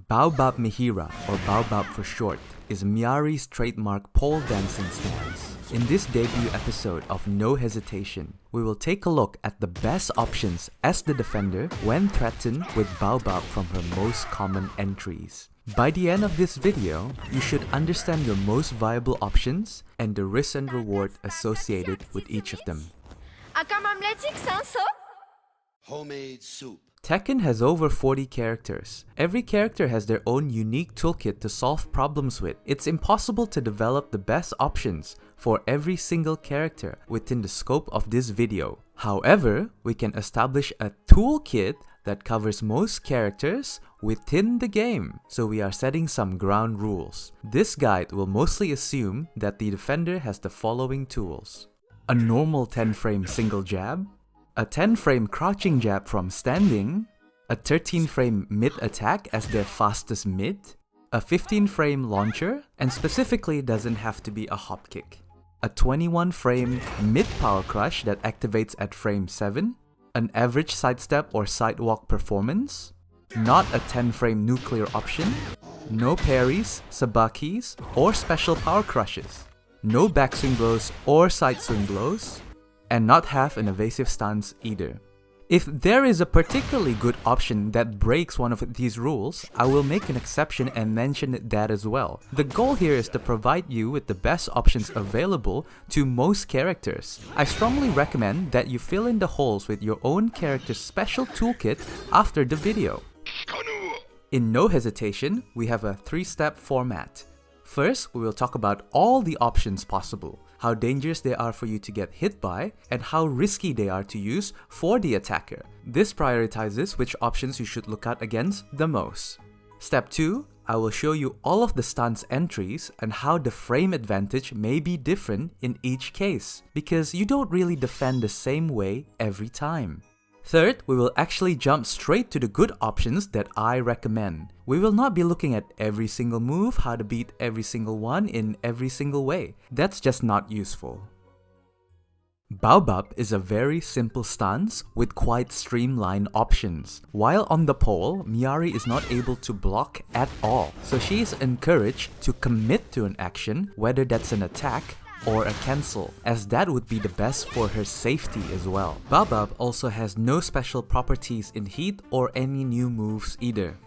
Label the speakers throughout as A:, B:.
A: Baobab Mihira, or Baobab for short, is Miary's trademark pole dancing stance. In this debut episode of No Hesitation, we will take a look at the best options as the defender when threatened with Baobab from her most common entries. By the end of this video, you should understand your most viable options and the risk and reward associated with each of them.
B: Homemade soup.
A: Tekken has over 40 characters. Every character has their own unique toolkit to solve problems with. It's impossible to develop the best options for every single character within the scope of this video. However, we can establish a toolkit that covers most characters within the game, so we are setting some ground rules. This guide will mostly assume that the defender has the following tools: a normal 10-frame single jab, a 10-frame crouching jab from standing, a 13-frame mid attack as their fastest mid, a 15-frame launcher, and specifically doesn't have to be a hop kick, a 21-frame mid power crush that activates at frame 7, an average sidestep or sidewalk performance, not a 10-frame nuclear option, no parries, sabakis, or special power crushes, no backswing blows or side swing blows, and not have an evasive stance either. If there is a particularly good option that breaks one of these rules, I will make an exception and mention that as well. The goal here is to provide you with the best options available to most characters. I strongly recommend that you fill in the holes with your own character's special toolkit after the video. In No Hesitation, we have a 3-step format. First, we will talk about all the options possible, how dangerous they are for you to get hit by, and how risky they are to use for the attacker. This prioritizes which options you should look out against the most. Step 2, I will show you all of the stance entries and how the frame advantage may be different in each case, because you don't really defend the same way every time. Third, we will actually jump straight to the good options that I recommend. We will not be looking at every single move, how to beat every single one in every single way. That's just not useful. Baobab is a very simple stance with quite streamlined options. While on the pole, Miary is not able to block at all, so she is encouraged to commit to an action, whether that's an attack or a cancel, as that would be the best for her safety as well. Baobab also has no special properties in heat or any new moves either.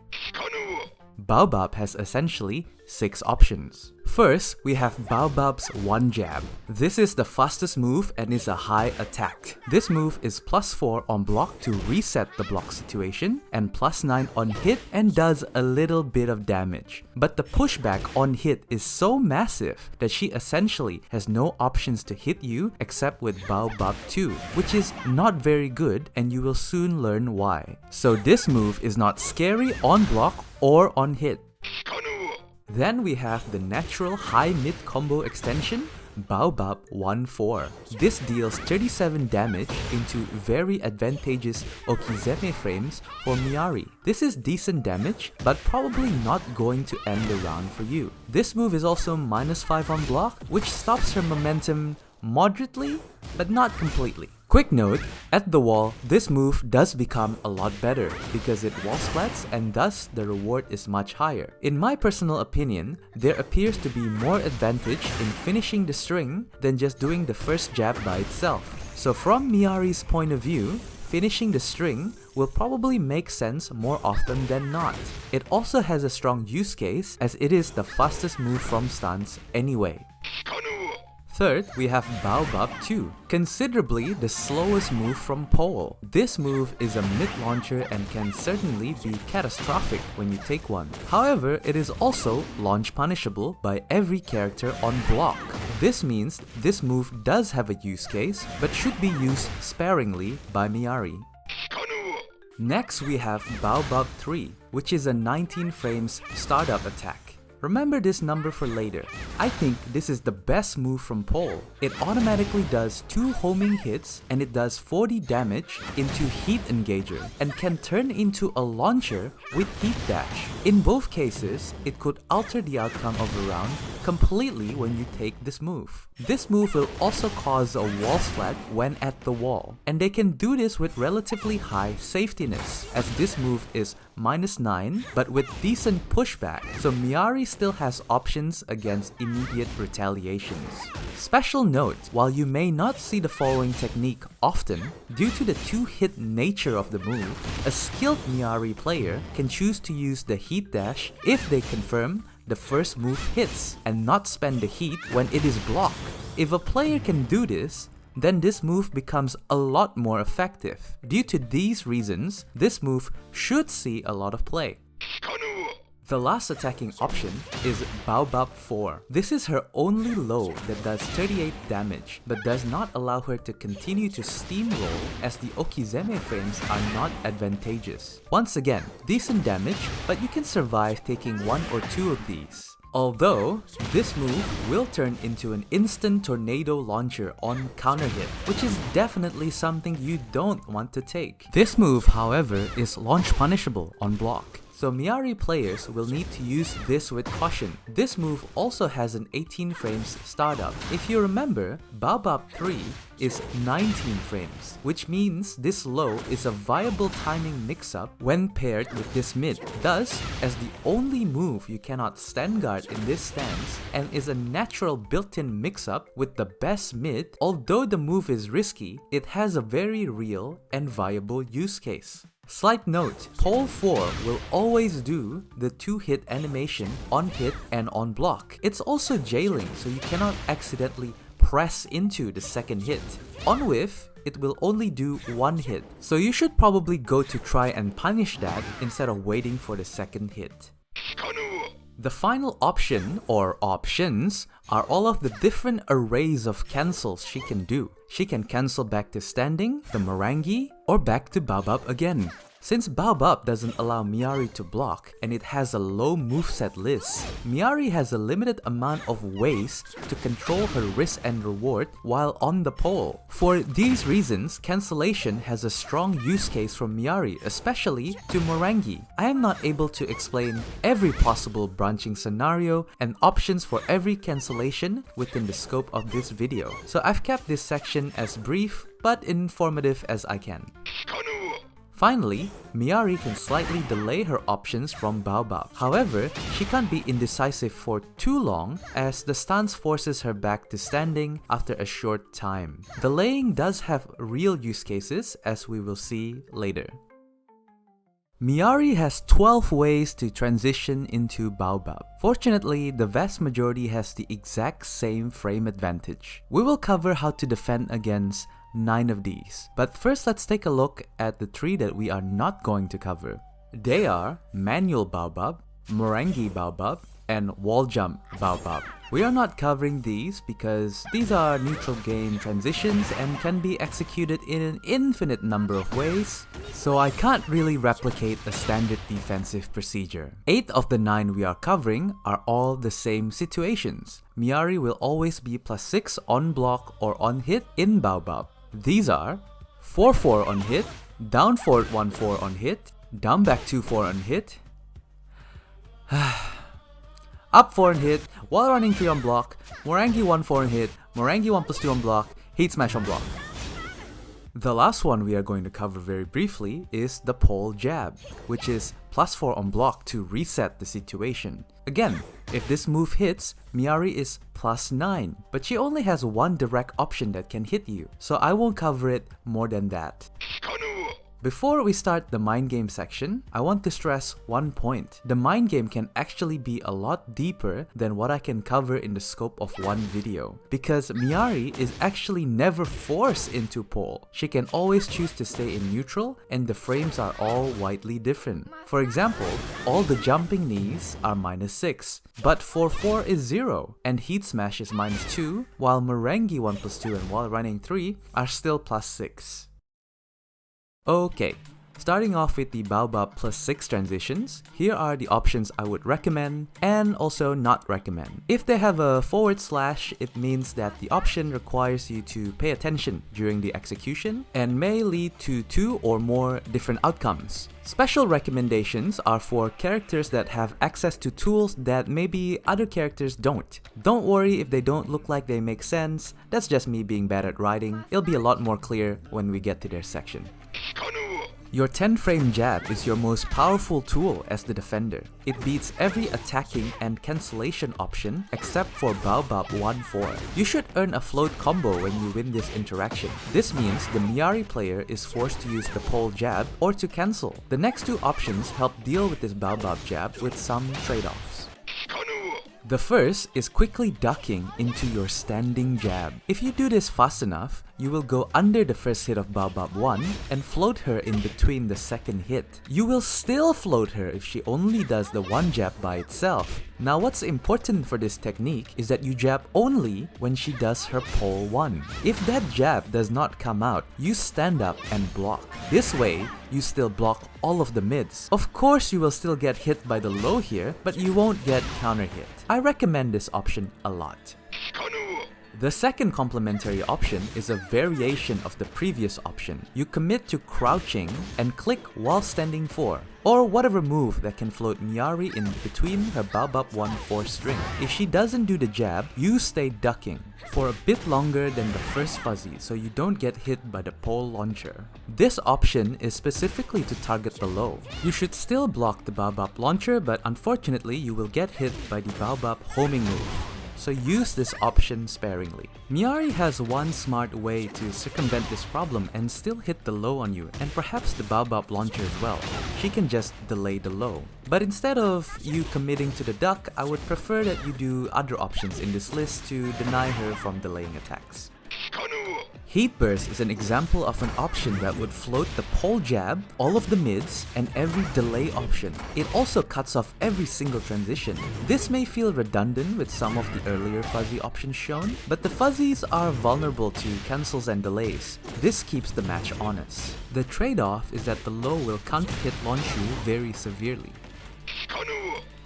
A: Baobab has essentially 6 options. First, we have Baobab's one jab. This is the fastest move and is a high attack. This move is +4 on block to reset the block situation and +9 on hit and does a little bit of damage. But the pushback on hit is so massive that she essentially has no options to hit you except with Baobab 2, which is not very good, and you will soon learn why. So this move is not scary on block or on hit. Then we have the natural high mid combo extension, Baobab 1-4. This deals 37 damage into very advantageous Okizeme frames for Miary. This is decent damage, but probably not going to end the round for you. This move is also -5 on block, which stops her momentum moderately, but not completely. Quick note, at the wall, this move does become a lot better because it wall splats and thus the reward is much higher. In my personal opinion, there appears to be more advantage in finishing the string than just doing the first jab by itself. So from Miary's point of view, finishing the string will probably make sense more often than not. It also has a strong use case as it is the fastest move from stance anyway. Third, we have Baobab 2, considerably the slowest move from pole. This move is a mid-launcher and can certainly be catastrophic when you take one. However, it is also launch punishable by every character on block. This means this move does have a use case, but should be used sparingly by Miary. Next, we have Baobab 3, which is a 19 frames startup attack. Remember this number for later. I think this is the best move from pole. It automatically does 2 homing hits and it does 40 damage into heat engager and can turn into a launcher with heat dash. In both cases, it could alter the outcome of a round completely when you take this move. This move will also cause a wall splat when at the wall, and they can do this with relatively high safetiness, as this move is -9 but with decent pushback, so Miary still has options against immediate retaliations. Special note, while you may not see the following technique often, due to the 2-hit nature of the move, a skilled Miary player can choose to use the heat dash if they confirm the first move hits and not spend the heat when it is blocked. If a player can do this, then this move becomes a lot more effective. Due to these reasons, this move should see a lot of play. The last attacking option is Baobab 4. This is her only low that does 38 damage, but does not allow her to continue to steamroll as the Okizeme frames are not advantageous. Once again, decent damage, but you can survive taking 1 or 2 of these. Although, this move will turn into an instant tornado launcher on counter hit, which is definitely something you don't want to take. This move, however, is launch punishable on block, so Miary players will need to use this with caution. This move also has an 18 frames startup. If you remember, Baobab 3 is 19 frames, which means this low is a viable timing mix-up when paired with this mid. Thus, as the only move you cannot stand guard in this stance and is a natural built-in mix-up with the best mid, although the move is risky, it has a very real and viable use case. Slight note, pole 4 will always do the 2-hit animation on hit and on block. It's also jailing, so you cannot accidentally press into the second hit. On whiff, it will only do 1 hit, so you should probably go to try and punish that instead of waiting for the second hit. The final option, or options, are all of the different arrays of cancels she can do. She can cancel back to standing, the Merengue, or back to Baobab again. Since Baobab doesn't allow Miary to block and it has a low moveset list, Miary has a limited amount of ways to control her risk and reward while on the pole. For these reasons, cancellation has a strong use case from Miary, especially to Merengue. I am not able to explain every possible branching scenario and options for every cancellation within the scope of this video, so I've kept this section as brief but informative as I can. Finally, Miary can slightly delay her options from Baobab. However, she can't be indecisive for too long as the stance forces her back to standing after a short time. Delaying does have real use cases, as we will see later. Miary has 12 ways to transition into Baobab. Fortunately, the vast majority has the exact same frame advantage. We will cover how to defend against 9 of these. But first, let's take a look at the 3 that we are not going to cover. They are Manual Baobab, Merengue Baobab, and Wall Jump Baobab. We are not covering these because these are neutral game transitions and can be executed in an infinite number of ways, so I can't really replicate a standard defensive procedure. 8 of the 9 we are covering are all the same situations. Miary will always be +6 on block or on hit in Baobab. These are 4-4 on hit, down forward 1-4 on hit, down back 2-4 on hit, up 4 on hit, while running 3 on block, Merengue 1-4 on hit, Merengue 1+2 on block, heat smash on block. The last one we are going to cover very briefly is the pole jab, which is +4 on block to reset the situation. Again, if this move hits, Miary is +9, but she only has one direct option that can hit you, so I won't cover it more than that. Before we start the mind game section, I want to stress one point. The mind game can actually be a lot deeper than what I can cover in the scope of one video, because Miary is actually never forced into pole. She can always choose to stay in neutral, and the frames are all widely different. For example, all the jumping knees are -6, but 4-4 is 0, and heat smash is -2, while Merengue 1+2 and while running 3 are still +6. Okay, Starting off with the Baobab +6 transitions, here are the options I would recommend and also not recommend. If they have a /, it means that the option requires you to pay attention during the execution and may lead to 2 or more different outcomes. Special recommendations are for characters that have access to tools that maybe other characters don't. Don't worry if they don't look like they make sense, that's just me being bad at writing. It'll be a lot more clear when we get to their section. Your 10-frame jab is your most powerful tool as the defender. It beats every attacking and cancellation option except for Baobab 1-4. You should earn a float combo when you win this interaction. This means the Miary player is forced to use the pole jab or to cancel. The next 2 options help deal with this Baobab jab with some trade-offs. The first is quickly ducking into your standing jab. If you do this fast enough, you will go under the first hit of Baobab 1 and float her in between the second hit. You will still float her if she only does the one jab by itself. Now what's important for this technique is that you jab only when she does her pole 1. If that jab does not come out, you stand up and block. This way, you still block all of the mids. Of course you will still get hit by the low here, but you won't get counter hit. I recommend this option a lot. The second complementary option is a variation of the previous option. You commit to crouching and click while standing 4, or whatever move that can float Miary in between her Baobab 1-4 string. If she doesn't do the jab, you stay ducking for a bit longer than the first fuzzy so you don't get hit by the pole launcher. This option is specifically to target the low. You should still block the Baobab launcher, but unfortunately you will get hit by the Baobab homing move, so use this option sparingly. Miary has one smart way to circumvent this problem and still hit the low on you, and perhaps the Baobab launcher as well. She can just delay the low. But instead of you committing to the duck, I would prefer that you do other options in this list to deny her from delaying attacks. Heat Burst is an example of an option that would float the pole jab, all of the mids, and every delay option. It also cuts off every single transition. This may feel redundant with some of the earlier fuzzy options shown, but the fuzzies are vulnerable to cancels and delays. This keeps the match honest. The trade-off is that the low will counter-hit launch you very severely.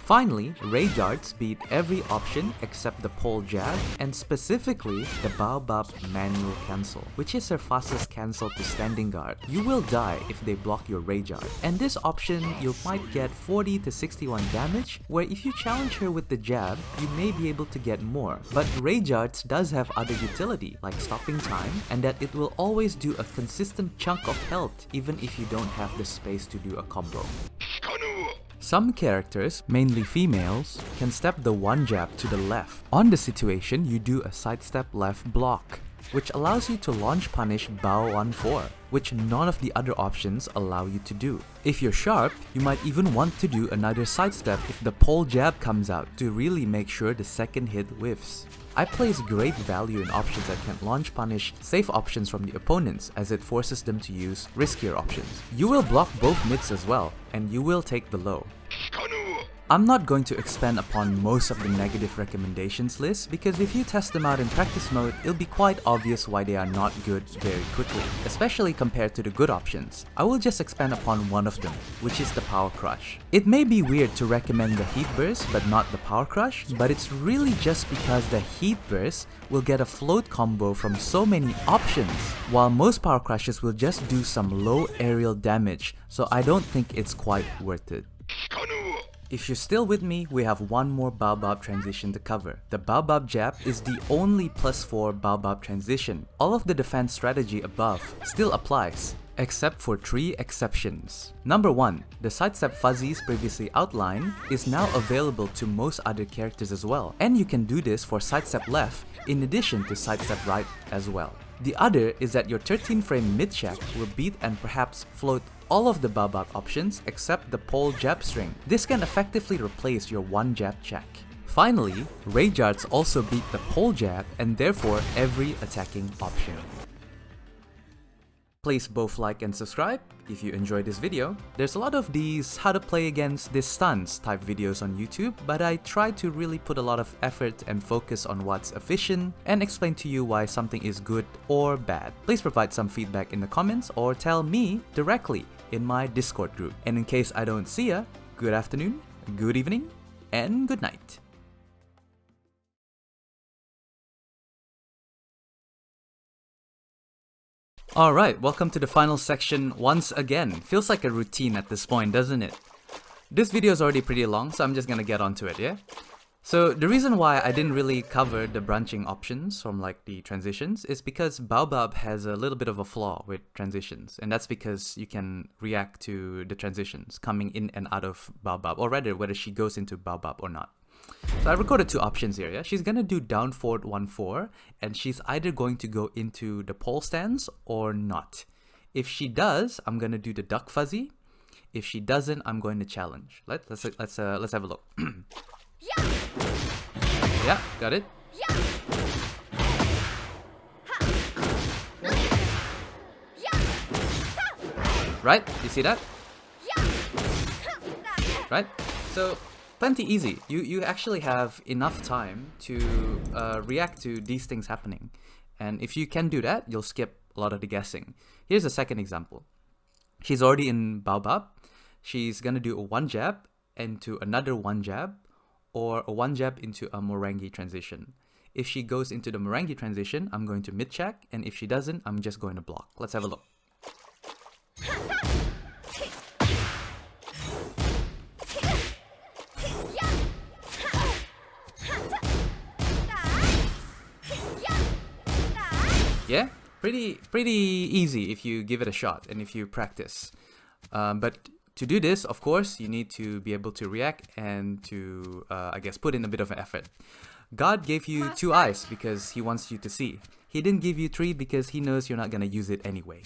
A: Finally, Ray Darts beat every option except the pole jab, and specifically the Baobab manual cancel, which is her fastest cancel to standing guard. You will die if they block your Ray Dart, and this option you might get 40 to 61 damage, where if you challenge her with the jab, you may be able to get more. But Ray Darts does have other utility, like stopping time, and that it will always do a consistent chunk of health even if you don't have the space to do a combo. Some characters, mainly females, can step the one jab to the left. On the situation, you do a sidestep left block, which allows you to launch punish Bao 1-4, which none of the other options allow you to do. If you're sharp, you might even want to do another sidestep if the pole jab comes out to really make sure the second hit whiffs. I place great value in options that can launch punish safe options from the opponents, as it forces them to use riskier options. You will block both mids as well, and you will take the low. I'm not going to expand upon most of the negative recommendations list, because if you test them out in practice mode, it'll be quite obvious why they are not good very quickly, especially compared to the good options. I will just expand upon one of them, which is the Power Crush. It may be weird to recommend the Heat Burst but not the Power Crush, but it's really just because the Heat Burst will get a float combo from so many options, while most Power Crushes will just do some low aerial damage, so I don't think it's quite worth it. If you're still with me, we have one more Baobab transition to cover. The Baobab jab is the only +4 Baobab transition. All of the defense strategy above still applies, except for 3 exceptions. Number 1, the sidestep fuzzies previously outlined is now available to most other characters as well, and you can do this for sidestep left in addition to sidestep right as well. The other is that your 13-frame mid-check will beat and perhaps float all of the Baobab options except the pole jab string. This can effectively replace your one jab check. Finally, Ray Darts also beat the pole jab and therefore every attacking option. Please both like and subscribe if you enjoyed this video. There's a lot of these how to play against this stuns type videos on YouTube, but I try to really put a lot of effort and focus on what's efficient and explain to you why something is good or bad. Please provide some feedback in the comments or tell me directly in my Discord group. And in case I don't see ya, good afternoon, good evening, and good night. Alright, welcome to the final section once again. Feels like a routine at this point, doesn't it? This video is already pretty long, so I'm just gonna get onto it, yeah? So the reason why I didn't really cover the branching options from like the transitions is because Baobab has a little bit of a flaw with transitions, and that's because you can react to the transitions coming in and out of Baobab, or rather whether she goes into Baobab or not. So I recorded two options here, yeah? She's gonna do down forward 1-4, and she's either going to go into the pole stance or not. If she does, I'm gonna do the duck fuzzy. If she doesn't, I'm going to challenge. Let's have a look. Yeah, got it. Right? You see that? Right? So plenty easy. You actually have enough time to react to these things happening. And if you can do that, you'll skip a lot of the guessing. Here's a second example. She's already in Baobab. She's gonna do a one jab into another one jab, or a one jab into a Morangi transition. If she goes into the Morangi transition, I'm going to mid check, and if she doesn't, I'm just going to block. Let's have a look. Yeah, pretty easy if you give it a shot and if you practice. But to do this, of course, you need to be able to react and to, I guess, put in a bit of an effort. God gave you 2 eyes because he wants you to see. He didn't give you 3 because he knows you're not gonna use it anyway.